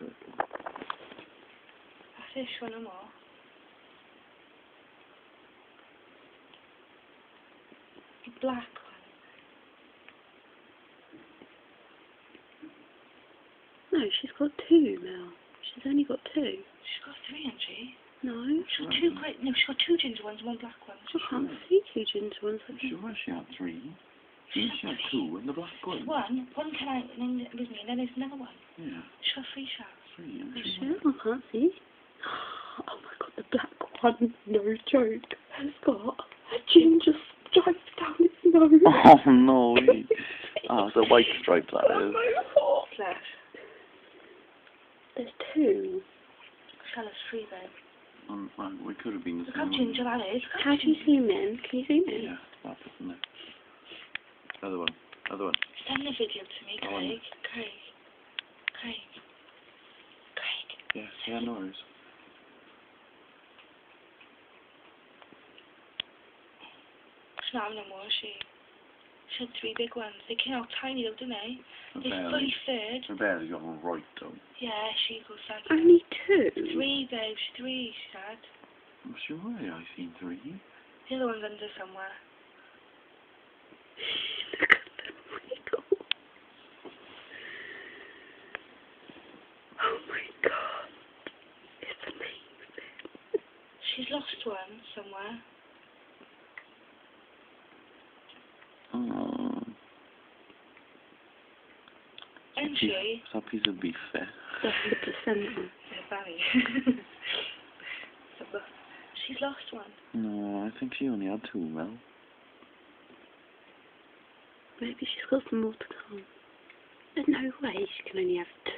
circle. That's this one or more. The black one. No, she's got two, Mel. She's only got two. She's got three, hasn't she? No. She's got two great. No, she's got two ginger ones and one black one. I can't see two ginger ones. I'm sure she had three. She had two and the black one. One came out and then with me, and then there's another one. Yeah. She's got three shells. Three, Oh, isn't she? shit, I can't see. Oh my god, the black one, no joke, has got a ginger stripe down its nose. Oh no. Oh, it's a white stripe that is. Flash. There's two. Shell has three then. Well, we could have been the Look same how ginger that is. How do you zoom in? Can you zoom in? Yeah, that's isn't it? Other one. Other one. Send the video to me, Go on. Craig. Yeah, no worries. She's not having no more, is she? She had three big ones. They came out tiny though, didn't they? They fully fed. My belly got one right though. Yeah, she goes like Only two? three, babe. Three, she said. I'm sure I seen three. The other one's under somewhere. Look at them wiggle. Oh my god. It's amazing. She's lost one somewhere. Oh. Isn't she? It's a piece of beef there. That's the placenta. Yeah, Barry. She's lost one. No, I think she only had two, Mel. Maybe she's got some more to come. There's no way she can only have two.